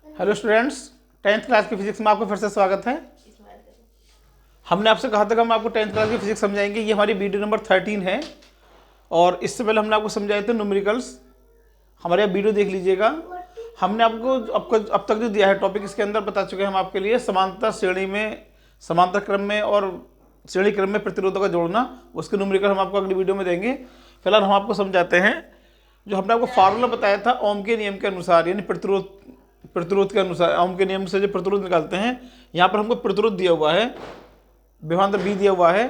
Hello students, 10th class की physics में आपका फिर से स्वागत है। हमने आपसे कहा था कि हम आपको 10th क्लास की फिजिक्स समझाएंगे। ये हमारी वीडियो नंबर 13 है और इससे पहले हमने आपको समझाए थे न्यूमेरिकल्स। हमारे यहाँ वीडियो देख लीजिएगा। हमने आपको अब तक जो दिया है टॉपिक, इसके अंदर बता चुके हैं हम आपके लिए समांतर श्रेणी में, समांतर क्रम में और श्रेणी क्रम में प्रतिरोधों का जोड़ना। उसके न्यूमेरिकल हम आपको अगली वीडियो में देंगे। फिलहाल हम आपको समझाते हैं जो हमने आपको फार्मूला बताया था ओम के नियम के अनुसार, यानी प्रतिरोध के अनुसार। ओम के नियम से जो प्रतिरोध निकालते हैं, यहाँ पर हमको प्रतिरोध दिया हुआ है, विभवांतर बी दिया हुआ है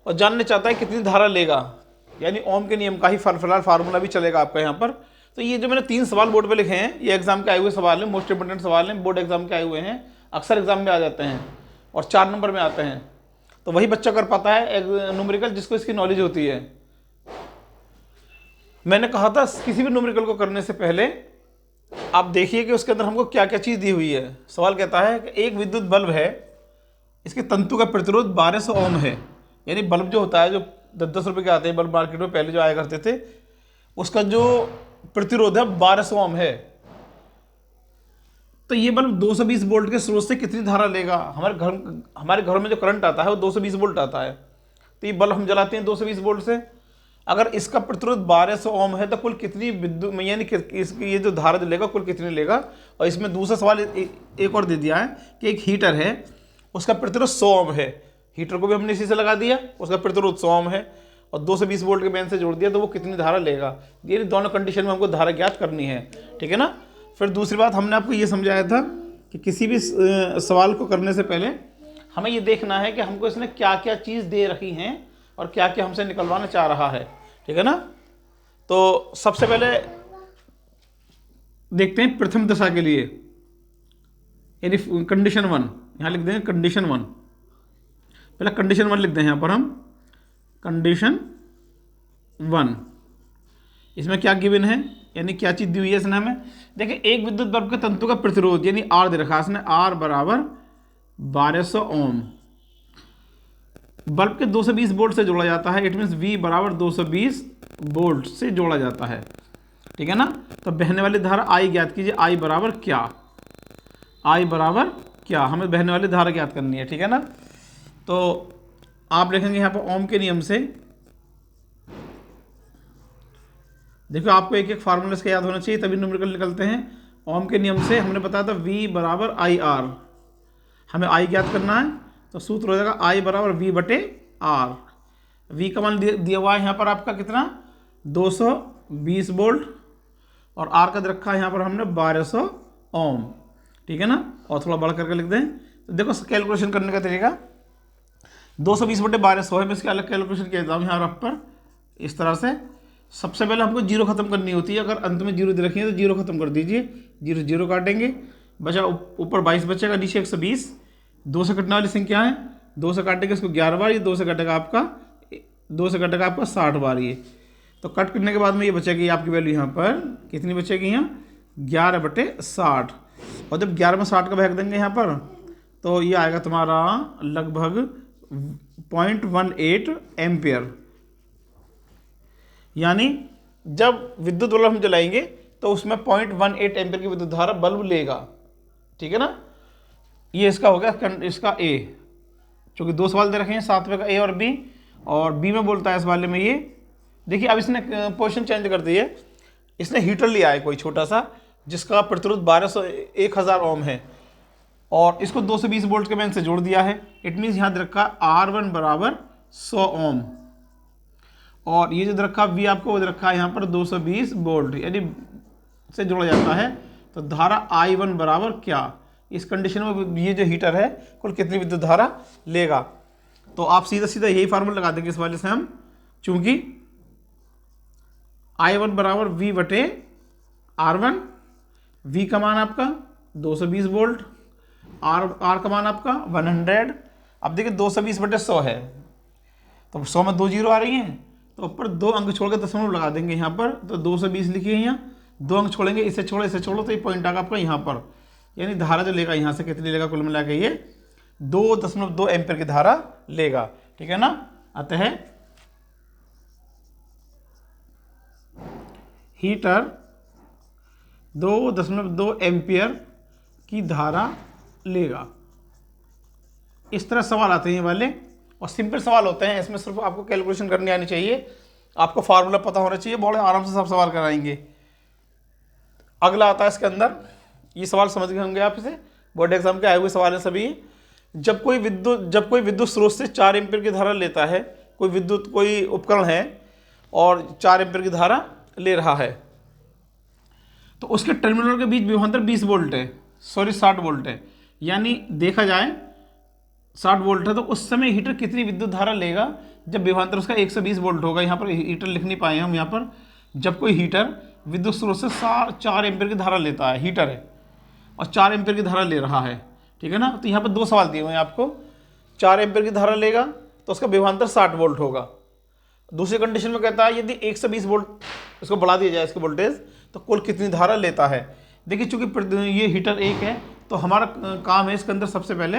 और जानने चाहता है कितनी धारा लेगा, यानी ओम के नियम का ही फिलहाल फार्मूला भी चलेगा आपका यहाँ पर। तो ये जो मैंने 3 सवाल बोर्ड पे लिखे हैं, ये एग्जाम के आए हुए सवाल हैं, मोस्ट इंपोर्टेंट सवाल हैं, बोर्ड एग्जाम के आए हुए हैं, अक्सर एग्जाम में आ जाते हैं और 4 नंबर में आते हैं। तो वही बच्चा कर पाता है न्यूमेरिकल जिसको इसकी नॉलेज होती है। मैंने कहा था किसी भी न्यूमेरिकल को करने से पहले आप देखिए कि उसके अंदर हमको क्या क्या चीज़ दी हुई है। सवाल कहता है कि एक विद्युत बल्ब है, इसके तंतु का प्रतिरोध 1200 ओम है। यानी बल्ब जो होता है, जो 10-10 रुपये के आते हैं बल्ब मार्केट में, पहले जो आया करते थे, उसका जो प्रतिरोध है 1200 ओम है। तो ये बल्ब 220 वोल्ट के स्रोत से कितनी धारा लेगा? हमारे घर में जो करंट आता है वो 220 वोल्ट आता है। तो ये बल्ब हम जलाते हैं 220 वोल्ट से। अगर इसका प्रतिरोध 1200 ओम है तो कुल कितनी विद्युत, यानी इसकी ये जो धारा जो लेगा कुल कितनी लेगा? और इसमें दूसरा सवाल एक और दे दिया है कि एक हीटर है, उसका प्रतिरोध 100 ओम है। हीटर को भी हमने इसी से लगा दिया, उसका प्रतिरोध 100 ओम है और 220 वोल्ट के मेन से जोड़ दिया, तो वो कितनी धारा लेगा? ये दोनों कंडीशन में हमको धारा ज्ञात करनी है, ठीक है ना। फिर दूसरी बात हमने आपको ये समझाया था कि किसी भी सवाल को करने से पहले हमें ये देखना है कि हमको इसने क्या क्या चीज़ दे रखी हैं और क्या क्या हमसे निकलवाना चाह रहा है, ठीक है ना। तो सबसे पहले देखते हैं प्रथम दशा के लिए, यानी कंडीशन 1। यहाँ लिख देंगे कंडीशन 1। पहले कंडीशन 1 लिख दें यहाँ पर हम, कंडीशन 1। इसमें क्या गिवन है, यानी क्या चीज़ दी हुई है इसने हमें। देखिए, एक विद्युत बल्ब के तंतु का प्रतिरोध यानी आर दे रखा है इसने, आर बराबर 1200 ओम, बल्ब के 220 वोल्ट से जोड़ा जाता है। इट मीन्स V बराबर 220 वोल्ट से जोड़ा जाता है, ठीक है ना। तो बहने वाली धारा I ज्ञात कीजिए। I बराबर क्या? I बराबर क्या? हमें बहने वाली धारा ज्ञात करनी है, ठीक है ना। तो आप लिखेंगे यहाँ पर ओम के नियम से। देखो, आपको एक एक फार्मूला इसका याद होना चाहिए, तभी न्यूमेरिकल निकलते हैं। ओम के नियम से हमने बताया था V बराबर IR, हमें I ज्ञात करना है। तो सूत्र हो जाएगा I बराबर V बटे R। V का मान दिया हुआ है यहाँ पर आपका कितना, 220 वोल्ट, और R का रखा है यहाँ पर हमने 1200 ओम, ठीक है ना। और थोड़ा बढ़ करके लिख दें। तो देखो कैलकुलेशन करने का तरीका, 220 बटे 1200 है, मैं इसका अलग कैलकुलेशन किया जाऊँ यहाँ रफ पर इस तरह से। सबसे पहले हमको जीरो खत्म करनी होती है। अगर अंत में जीरो दे रखी है तो जीरो खत्म कर दीजिए, जीरो जीरो काटेंगे, बचा ऊपर 22 बचेगा, नीचे 120। 2 से कटने वाली संख्या है, 2 से काटेंगे इसको 11 बार, ये 2 से कटेगा आपका 60 बार ये। तो कट करने के बाद में ये बचेगी आपकी वैल्यू यहाँ पर कितनी बचेगी, यहाँ 11 बटे 60। और जब 11 में 60 का भाग देंगे यहाँ पर, तो ये आएगा तुम्हारा लगभग 0.18 एम्पियर। यानी जब विद्युत बल्ब हम जलाएंगे तो उसमें 0.18 एम्पियर की विद्युत धारा बल्ब लेगा, ठीक है ना। ये इसका हो गया, इसका ए, क्योंकि 2 सवाल दे रखे हैं, 7वें का ए और बी, और बी में बोलता है इस वाले में ये। देखिए, अब इसने पोजीशन चेंज कर दी है। इसने हीटर लिया है कोई छोटा सा, जिसका प्रतिरोध 1000 ओम है, और इसको 220 वोल्ट के मेन से जोड़ दिया है। इट मीन्स यहाँ दे रखा R1 बराबर 100 ओम, और ये जो रखा V आपको वो रखा है यहाँ पर 220 वोल्ट, यानी से जोड़ा जाता है। तो धारा I1 बराबर क्या? इस कंडीशन में ये जो हीटर है कुल कितनी विद्युत धारा लेगा? तो आप सीधा सीधा यही फार्मूला लगा देंगे इस वाले से हम, चूंकि I1 बराबर V बटे R1। V का मान आपका 220 वोल्ट, R का मान आपका 100। अब देखिए 220 बटे 100 है, तो 100 में 2 जीरो आ रही हैं, तो ऊपर 2 अंक छोड़ के दशमलव लगा देंगे यहाँ पर। तो 220 लिखिए, यहाँ 2 अंक छोड़ेंगे, इसे छोड़ो, तो ये पॉइंट आएगा आपका यहाँ पर। यानी धारा जो लेगा यहाँ से कितनी लेगा, कुल मिला के ये 2.2 एम्पियर की धारा लेगा, ठीक है ना। अतः हीटर 2.2 एम्पियर की धारा लेगा। इस तरह सवाल आते हैं ये वाले, और सिंपल सवाल होते हैं, इसमें सिर्फ आपको कैलकुलेशन करनी आनी चाहिए, आपको फार्मूला पता होना चाहिए, बड़े आराम से सब सवाल कराएंगे। अगला आता है इसके अंदर, ये सवाल समझ गए होंगे आप, इसे बोर्ड एग्जाम के आए हुए सवाल है सभी। जब कोई विद्युत स्रोत से 4 एम्पीयर की धारा लेता है, कोई उपकरण है और 4 एम्पीयर की धारा ले रहा है, तो उसके टर्मिनल के बीच विभवांतर 20 वोल्ट है, 60 वोल्ट है। यानी देखा जाए 60 वोल्ट है, तो उस समय हीटर कितनी विद्युत धारा लेगा जब विभवांतर उसका 120 वोल्ट होगा। यहाँ पर हीटर लिख नहीं पाए हम, यहाँ पर जब कोई हीटर विद्युत स्रोत से 4 एम्पीयर की धारा लेता है, हीटर है और 4 एम्पीयर की धारा ले रहा है, ठीक है ना। तो यहाँ पर 2 सवाल दिए हुए हैं आपको, 4 एम्पीयर की धारा लेगा तो उसका विभवांतर 60 वोल्ट होगा। दूसरी कंडीशन में कहता है यदि 120 वोल्ट इसको बढ़ा दिया जाए इसके वोल्टेज, तो कुल कितनी धारा लेता है। देखिए चूंकि ये हीटर 1 है, तो हमारा काम है इसके अंदर सबसे पहले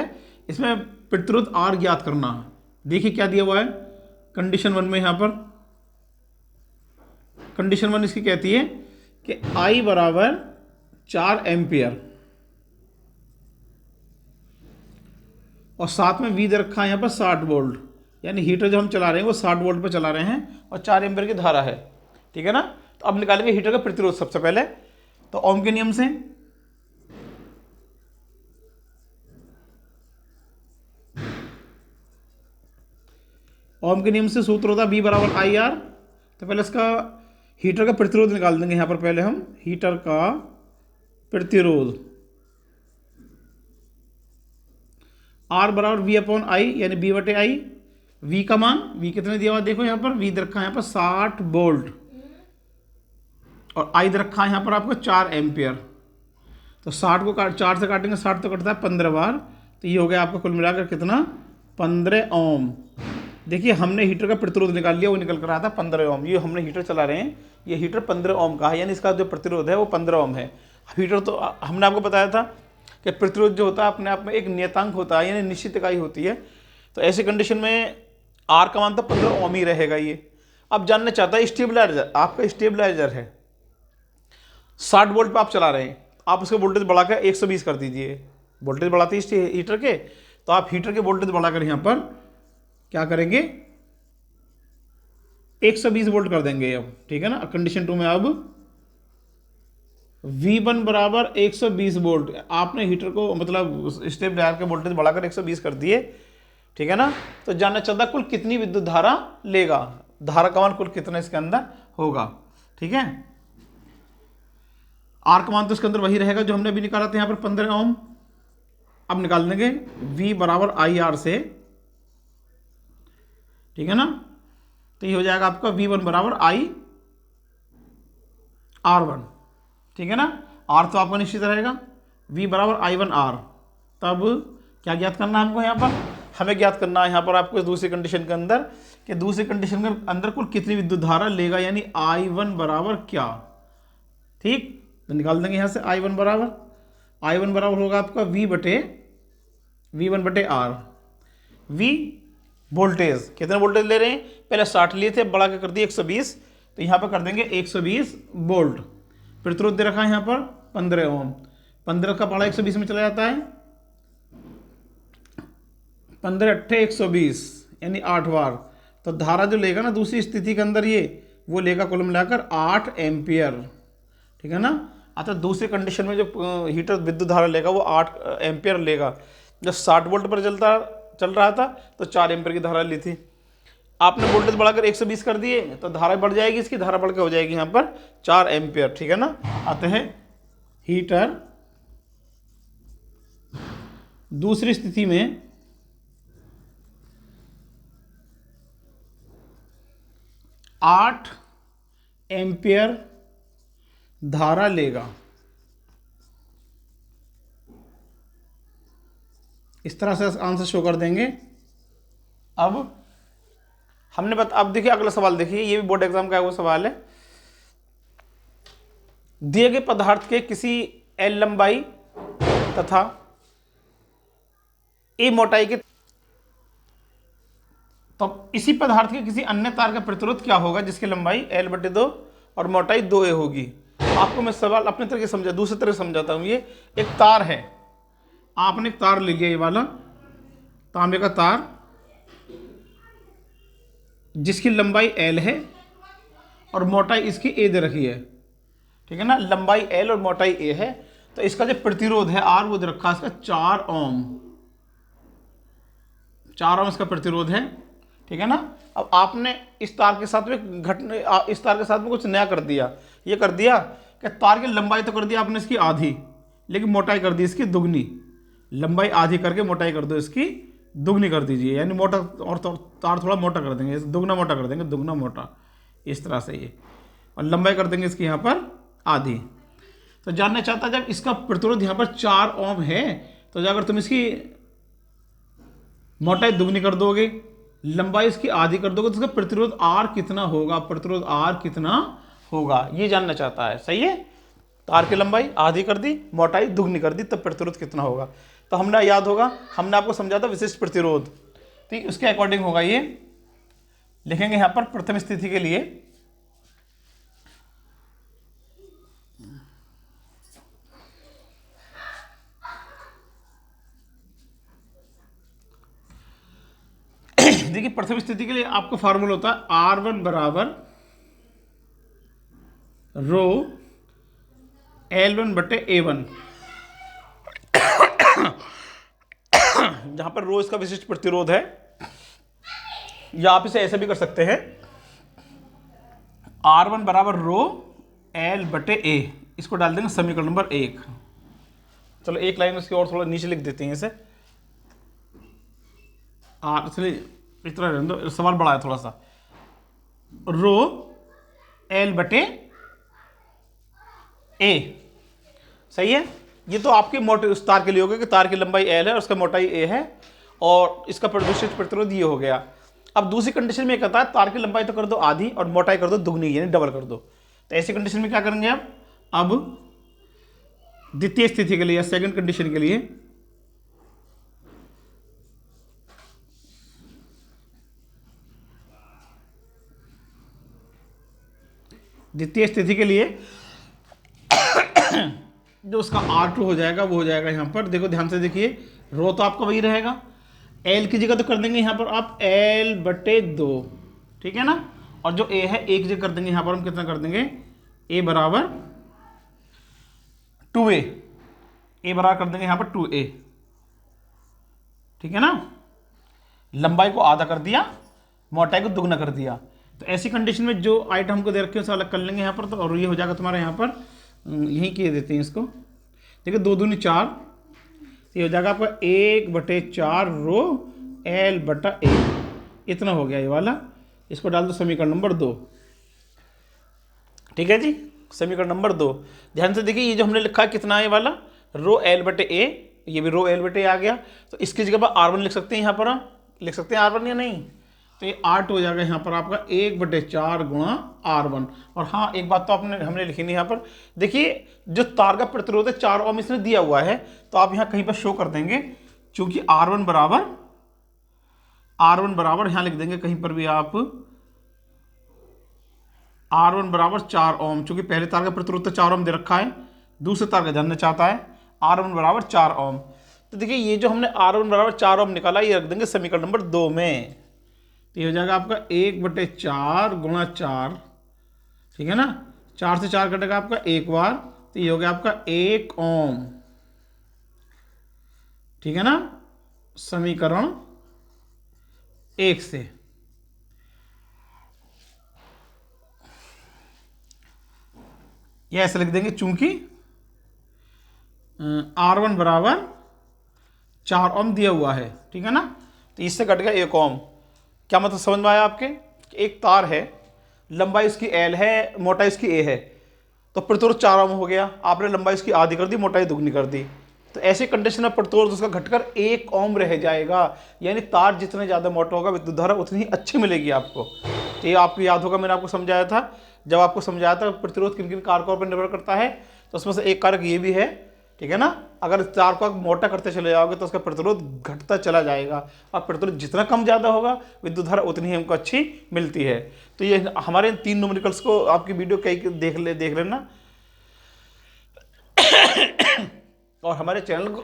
इसमें प्रतिरोध R ज्ञात करना। देखिए क्या दिया हुआ है कंडीशन 1 में, यहाँ पर कंडीशन 1 इसकी कहती है कि I बराबर 4 एम्पियर और साथ में V दे रखा है यहाँ पर 60 वोल्ट, यानी हीटर जो हम चला रहे हैं वो 60 वोल्ट पर चला रहे हैं और 4 एम्पियर की धारा है, ठीक है ना। तो अब निकालेंगे हीटर का प्रतिरोध सबसे पहले, तो ओम के नियम से सूत्र होता है V बराबर IR। तो पहले इसका हीटर का प्रतिरोध निकाल देंगे। यहाँ पर पहले हम हीटर का प्रतिरोध R बराबर V अपॉन I, यानी V बटे I। V का मान, V कितने दिया हुआ देखो, यहाँ पर V दे रखा है यहाँ पर 60 वोल्ट और I दे रखा है यहाँ पर आपको 4 एम्पियर। तो 60 को 4 से काटेंगे, 60 तो कटता है 15 बार, तो ये हो गया आपका कुल मिलाकर कितना, 15 ओम। देखिए हमने हीटर का प्रतिरोध निकाल लिया, वो निकल कर आया था 15 ओम। ये हमने हीटर चला रहे हैं, ये हीटर 15 ओम का है, यानी इसका जो प्रतिरोध है वो 15 ओम है। हीटर तो हमने आपको बताया था कि प्रतिरोध जो होता है अपने आप में एक नियतांक होता है, यानी निश्चित इकाई होती है। तो ऐसी कंडीशन में R का मान तो 15 ओम ही रहेगा। ये अब जानना चाहता है स्टेबलाइजर, आपका स्टेबलाइजर है 60 वोल्ट पर आप चला रहे हैं, आप उसका वोल्टेज बढ़ाकर 120 कर दीजिए। वोल्टेज बढ़ाते हैं हीटर के, तो आप हीटर के वोल्टेज बढ़ाकर यहाँ पर क्या करेंगे, 120 वोल्ट कर देंगे अब, ठीक है ना। कंडीशन 2 में अब V1 बराबर 120 वोल्ट, आपने हीटर को मतलब स्टेबलाइजर के वोल्टेज बढ़ाकर 120 कर दिए, ठीक है ना। तो जानना चाहता कुल कितनी विद्युत धारा लेगा, धारा का मान कुल कितना इसके अंदर होगा, ठीक है। R का मान तो इसके अंदर वही रहेगा जो हमने भी निकाला था यहाँ पर 15 ओम। अब निकाल देंगे V बराबर IR से, ठीक है ना। तो ये हो जाएगा आपका V1 बराबर IR1, ठीक है ना। R तो आपका निश्चित रहेगा, V बराबर I1R। तब क्या ज्ञात करना है हमको, यहाँ पर हमें ज्ञात करना है यहाँ पर आपको दूसरी कंडीशन के अंदर कि दूसरी कंडीशन के अंदर कुल कितनी विद्युत धारा लेगा, यानी I1 बराबर क्या, ठीक। तो निकाल देंगे यहाँ से I1 बराबर होगा आपका V1 बटे R। V वोल्टेज, कितने वोल्टेज ले रहे हैं, पहले 60 लिए थे, बढ़ा के कर दिए 120, तो यहाँ पर कर देंगे 120 वोल्ट। प्रतिरोध दे रखा है यहाँ पर 15 ओम, 15 का पारा 120 में चला जाता है, 15 अट्ठे 120 यानी 8 बार। तो धारा जो लेगा ना दूसरी स्थिति के अंदर ये वो लेगा कुल मिलाकर 8 एम्पियर, ठीक है ना। अतः दूसरी कंडीशन में जो हीटर विद्युत धारा लेगा वो 8 एम्पियर लेगा। जब 60 वोल्ट पर चल रहा था तो 4 एम्पियर की धारा ली थी, आपने वोल्टेज बढ़ाकर 120 कर दिए तो धारा बढ़ जाएगी, इसकी धारा बढ़ के हो जाएगी यहाँ पर 4 एम्पियर, ठीक है ना। अतः हीटर दूसरी स्थिति में 8 एम्पियर धारा लेगा। इस तरह से आंसर शो कर देंगे। अब हमने अब देखिए अगला सवाल देखिए, ये भी बोर्ड एग्जाम का वो सवाल है। दिए गए पदार्थ के किसी L लंबाई तथा A मोटाई के, तो इसी पदार्थ के किसी अन्य तार का प्रतिरोध क्या होगा जिसकी लंबाई L/2 और मोटाई 2A होगी। आपको मैं सवाल अपने तरीके से समझा, दूसरे तरह समझाता हूं। ये एक तार है, आपने एक तार ले लिया, ये वाला तांबे का तार, जिसकी लंबाई एल है और मोटाई इसकी ए दे रखी है, ठीक है ना। लंबाई एल और मोटाई ए है, तो इसका जो प्रतिरोध है आर वो दे रखा है इसका 4 ओम, 4 ओम इसका प्रतिरोध है, ठीक है ना। अब आपने इस तार के साथ में इस तार के साथ में कुछ नया कर दिया, ये कर दिया कि तार की लंबाई तो कर दिया आपने इसकी आधी, लेकिन मोटाई कर दी इसकी दुगनी। लंबाई आधी करके मोटाई कर दो इसकी दुगनी कर दीजिए, यानी मोटा और तार थोड़ा मोटा कर देंगे, दुगना मोटा कर देंगे, दुगना मोटा इस तरह से ये, और लंबाई कर देंगे इसकी यहाँ पर आधी। तो जानना चाहता है जब इसका प्रतिरोध यहाँ पर 4 ओम है, तो अगर तुम इसकी मोटाई दुगनी कर दोगे, लंबाई इसकी आधी कर दोगे, तो इसका प्रतिरोध आर कितना होगा, प्रतिरोध आर कितना होगा, ये जानना चाहता है। सही है, तार की लंबाई आधी कर दी, मोटाई दुगनी कर दी, तब प्रतिरोध कितना होगा। तो हमने याद होगा, हमने आपको समझा था विशिष्ट प्रतिरोध, तो उसके अकॉर्डिंग होगा ये। लिखेंगे यहां पर प्रथम स्थिति के लिए देखिए प्रथम स्थिति के लिए आपका फॉर्मूला होता है R1 बराबर रो L1 बटे A1, जहां पर रो इसका विशिष्ट प्रतिरोध है, या आप इसे ऐसे भी कर सकते हैं R1 बराबर रो L बटे A, इसको डाल देंगे समीकरण नंबर 1। चलो एक लाइन उसकी और थोड़ा नीचे लिख देते हैं इसे, इसलिए इतना रहने दो, सवाल बड़ा है थोड़ा सा। रो L बटे A, सही है। ये तो आपके मोटे उस तार के लिए हो गया कि तार की लंबाई L है और उसका मोटाई A है, और इसका विशिष्ट प्रतिरोध ये हो गया। अब दूसरी कंडीशन में कहता है तार की लंबाई तो कर दो आधी और मोटाई कर दो दुगनी, यानी डबल कर दो। तो ऐसी कंडीशन में क्या करेंगे आप, अब द्वितीय स्थिति के लिए या सेकंड कंडीशन के लिए जो उसका R2 हो जाएगा वो हो जाएगा यहाँ पर, देखो ध्यान से देखिए, रो तो आपका वही रहेगा, L की जगह तो कर देंगे यहाँ पर आप L बटे 2, ठीक है ना, और जो A है एक जगह कर देंगे यहाँ पर हम कितना कर देंगे, A बराबर 2A, A बराबर कर देंगे यहाँ पर 2A, ठीक है ना। लंबाई को आधा कर दिया, मोटाई को दुगना कर दिया। तो ऐसी कंडीशन में जो आइटम हमको दे रखे हैं उसे अलग कर लेंगे यहाँ पर, तो और ये हो जाएगा तुम्हारा यहाँ पर, यहीं किए देते हैं इसको, देखिए 2 दूनी 4, तो ये हो जाएगा आपका 1 बटे 4 रो L बटा A, इतना हो गया ये वाला। इसको डाल दो समीकरण नंबर 2, ठीक है जी, समीकरण नंबर 2। ध्यान से देखिए ये जो हमने लिखा है कितना है, ये वाला रो L बटे A, ये भी रो L बटे A आ गया, तो इसकी जगह पर R1 लिख सकते हैं, यहाँ पर हम लिख सकते हैं R1 या नहीं, तो ये R2 हो जाएगा यहाँ पर आपका 1 बटे 4 गुणा R1। और हाँ एक बात तो हमने लिखी नहीं यहाँ पर, देखिए जो तार का प्रतिरोध है 4 ओम इसने दिया हुआ है, तो आप यहाँ कहीं पर शो कर देंगे, चूंकि R1 बराबर यहाँ लिख देंगे कहीं पर भी आप, R1 बराबर 4 ओम, चूंकि पहले तार का प्रतिरोध तो 4 ओम दे रखा है, दूसरे तार का जानना चाहता है, R1 बराबर 4 ओम। तो देखिए ये जो हमने R1 बराबर 4 ओम निकाला, ये रख देंगे समीकरण नंबर 2 में, तो ये हो जाएगा आपका 1 बटे 4 गुणा 4, ठीक है ना, 4 से 4 कटेगा आपका एक बार, तो ये हो गया आपका 1 ओम, ठीक है ना, समीकरण 1 से। ये ऐसे लिख देंगे चूंकि R1 बराबर 4 ओम दिया हुआ है, ठीक है ना, तो इससे कट गया 1 ओम। क्या मतलब समझ में आया आपके, एक तार है, लंबाई इसकी L है, मोटाई इसकी A है, तो प्रतिरोध 4 ओम हो गया, आपने लंबाई इसकी आधी कर दी, मोटाई दुगनी कर दी, तो ऐसे कंडीशन में प्रतिरोध उसका घटकर 1 ओम रह जाएगा, यानी तार जितना ज़्यादा मोटा होगा विद्युत धारा उतनी ही अच्छी मिलेगी आपको। तो ये आपको याद होगा, मैंने आपको समझाया था, जब आपको समझाया था प्रतिरोध किन किन कारकों पर निर्भर करता है, तो उसमें से एक कारक ये भी है, ठीक है ना। अगर तार को आप मोटा करते चले जाओगे तो उसका प्रतिरोध घटता चला जाएगा, और प्रतिरोध जितना कम ज़्यादा होगा विद्युत धारा उतनी ही हमको अच्छी मिलती है। तो ये हमारे 3 न्यूमेरिकल्स को आपकी वीडियो कई देख लेना, और हमारे चैनल को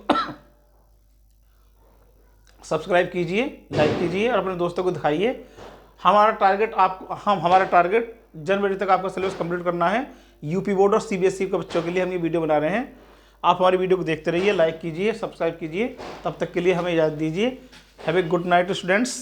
सब्सक्राइब कीजिए, लाइक कीजिए और अपने दोस्तों को दिखाइए। हमारा टारगेट जनवरी तक आपका सिलेबस कंप्लीट करना है। यूपी बोर्ड और सीबीएसई के बच्चों के लिए हम ये वीडियो बना रहे हैं। आप हमारी वीडियो को देखते रहिए, लाइक कीजिए, सब्सक्राइब कीजिए। तब तक के लिए हमें इजाज़त दीजिए। Have a good night students.